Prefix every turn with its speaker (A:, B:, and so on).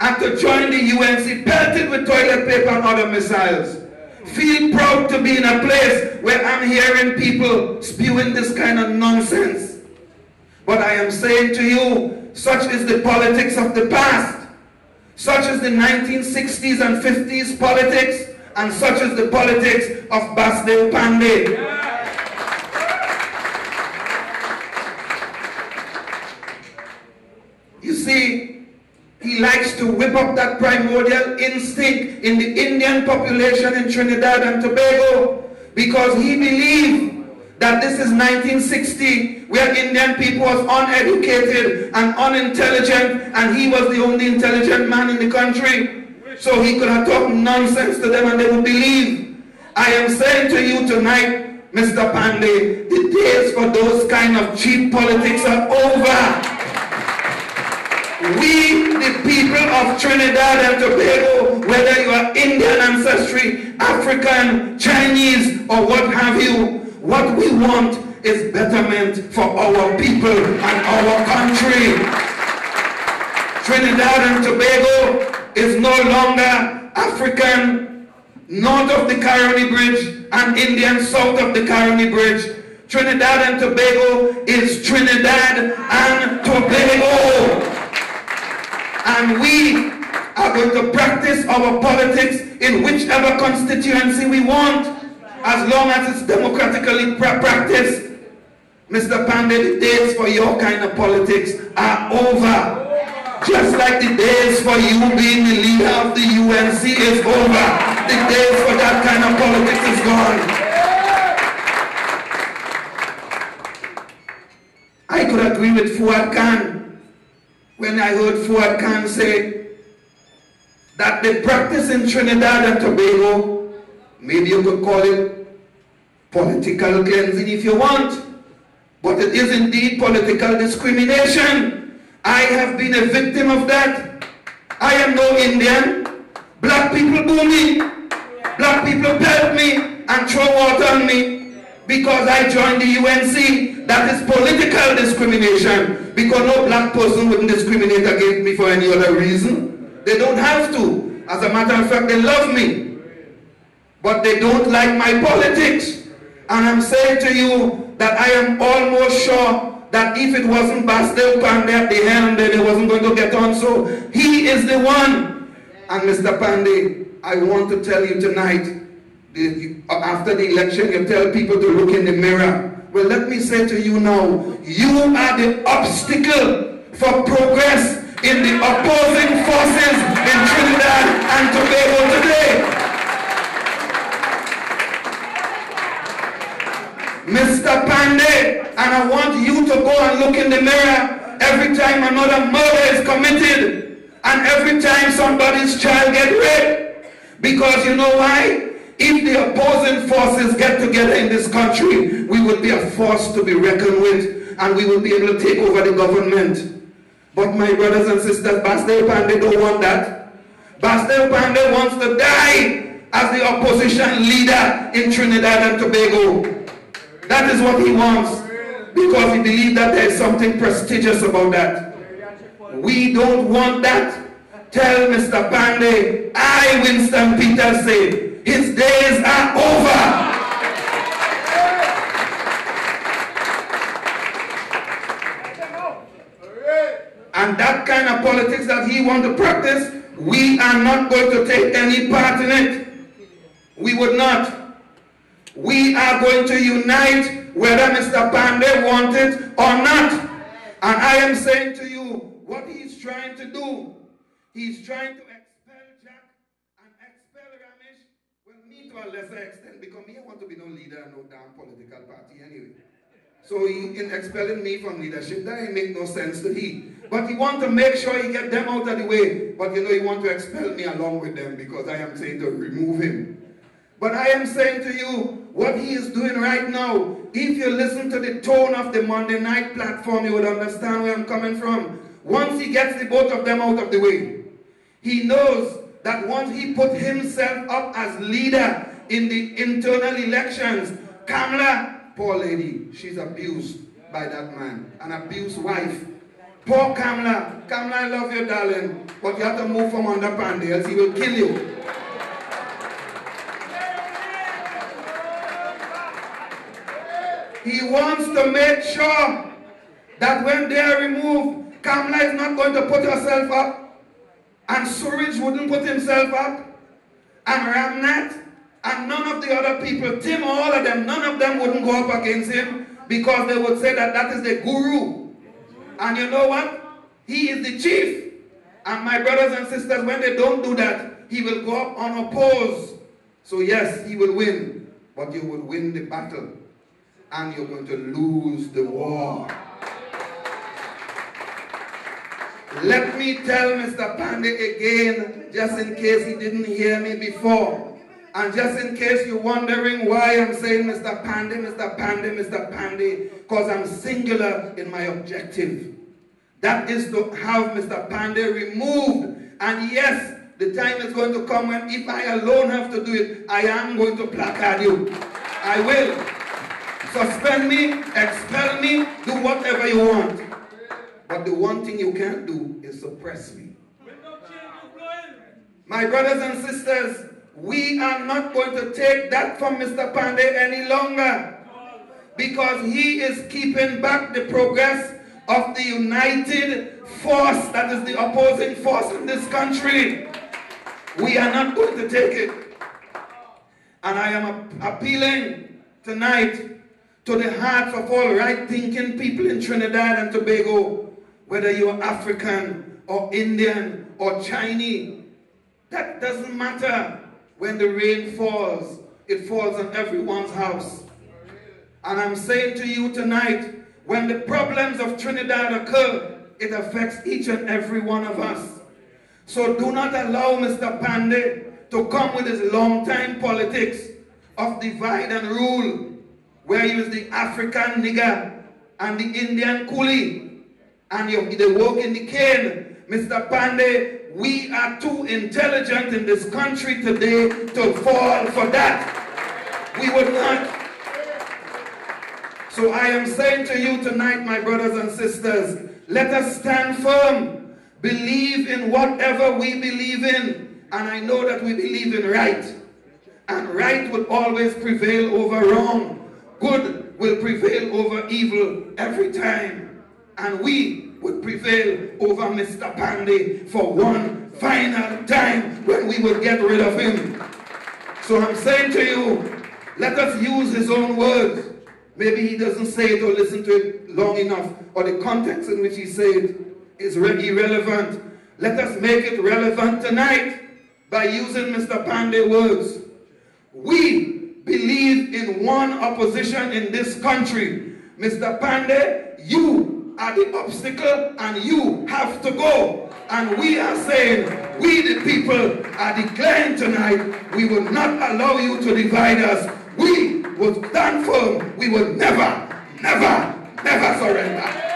A: and to join the UNC pelted with toilet paper and other missiles. Feel proud to be in a place where I'm hearing people spewing this kind of nonsense. But I am saying to you, such is the politics of the past. Such is the 1960s and 50s politics, and such is the politics of Basdeo Panday. You see, he likes to whip up that primordial instinct in the Indian population in Trinidad and Tobago because he believed that this is 1960, where Indian people was uneducated and unintelligent, and he was the only intelligent man in the country. So he could have talked nonsense to them and they would believe. I am saying to you tonight, Mr. Panday, the days for those kind of cheap politics are over. We, the people of Trinidad and Tobago, whether you are Indian ancestry, African, Chinese, or what have you, what we want is betterment for our people and our country. Trinidad and Tobago is no longer African north of the Caroni Bridge and Indian south of the Caroni Bridge. Trinidad and Tobago is Trinidad and Tobago. And we are going to practice our politics in whichever constituency we want, as long as it's democratically practiced. Mr. Panday, the days for your kind of politics are over. Just like the days for you being the leader of the UNC is over. The days for that kind of politics is gone. I could agree with Fuad Khan when I heard Fuad Khan say that the practice in Trinidad and Tobago, maybe you could call it political cleansing if you want, but it is indeed political discrimination. I have been a victim of that. I am no Indian. Black people boo me. Black people pelt me and throw water on me because I joined the UNC. That is political discrimination, because no black person wouldn't discriminate against me for any other reason. They don't have to. As a matter of fact, they love me. But they don't like my politics. And I'm saying to you that I am almost sure that if it wasn't Basdeo Panday at the end, then it wasn't going to get on. So he is the one. And Mr. Panday, I want to tell you tonight, after the election, you tell people to look in the mirror. Well, let me say to you now, you are the obstacle for progress in the opposing forces in Trinidad and Tobago today. Mr. Panday, and I want you to go and look in the mirror every time another murder is committed and every time somebody's child gets raped. Because you know why? If the opposing forces get together in this country, we will be a force to be reckoned with, and we will be able to take over the government. But my brothers and sisters, Basdeo Panday don't want that. Basdeo Panday wants to die as the opposition leader in Trinidad and Tobago. That is what he wants, because he believes that there is something prestigious about that. We don't want that. Tell Mr. Panday, I, Winston Peters, say, his days are over. And that kind of politics that he wants to practice, we are not going to take any part in it. We would not. We are going to unite whether Mr. Panday wants it or not. And I am saying to you, what he's trying to do, he's trying to expel Jack and expel Ramesh. Well, me to a lesser extent, because me, I want to be no leader and no damn political party anyway. So he, in expelling me from leadership, that ain't make no sense to he. But he want to make sure he get them out of the way. But you know, he want to expel me along with them, because I am saying to remove him. But I am saying to you, what he is doing right now, if you listen to the tone of the Monday night platform, you would understand where I'm coming from. Once he gets the both of them out of the way, he knows that once he put himself up as leader in the internal elections, Kamala, poor lady, she's abused by that man, an abused wife. Poor Kamla. Kamla, I love you, darling. But you have to move from under Pandey, else he will kill you. He wants to make sure that when they are removed, Kamla is not going to put herself up, and Suraj wouldn't put himself up, and Ramnath, and none of the other people, Tim, all of them, none of them wouldn't go up against him because they would say that that is the guru. And you know what? He is the chief. And my brothers and sisters, when they don't do that, he will go up unopposed. So yes, he will win, but you will win the battle. And you're going to lose the war. Let me tell Mr. Pandey again, just in case he didn't hear me before. And just in case you're wondering why I'm saying Mr. Pandey, Mr. Pandey, Mr. Pandey, because I'm singular in my objective. That is to have Mr. Pandey removed. And yes, the time is going to come when if I alone have to do it, I am going to placard you. I will. Suspend me, expel me, do whatever you want. But the one thing you can't do is suppress me. My brothers and sisters, we are not going to take that from Mr. Pandey any longer, because he is keeping back the progress of the united force that is the opposing force in this country. We are not going to take it. And I am appealing tonight to the hearts of all right-thinking people in Trinidad and Tobago, whether you're African or Indian or Chinese. That doesn't matter. When the rain falls, it falls on everyone's house. And I'm saying to you tonight, when the problems of Trinidad occur, it affects each and every one of us. So do not allow Mr. Pandey to come with his long-time politics of divide and rule, where he was the African nigger and the Indian coolie, and they work in the cane. Mr. Pandey, we are too intelligent in this country today to fall for that. We would not. So I am saying to you tonight, my brothers and sisters, let us stand firm, believe in whatever we believe in, and I know that we believe in right. And right will always prevail over wrong. Good will prevail over evil every time. And we would prevail over Mr. Pandey for one final time when we will get rid of him. So I'm saying to you, let us use his own words. Maybe he doesn't say it or listen to it long enough, or the context in which he said it is irrelevant. Let us make it relevant tonight by using Mr. Pandey's words. We believe in one opposition in this country. Mr. Pandey, you are the obstacle and you have to go. And we are saying, we the people are declaring tonight, we will not allow you to divide us. We will stand firm. We will never, never, never surrender.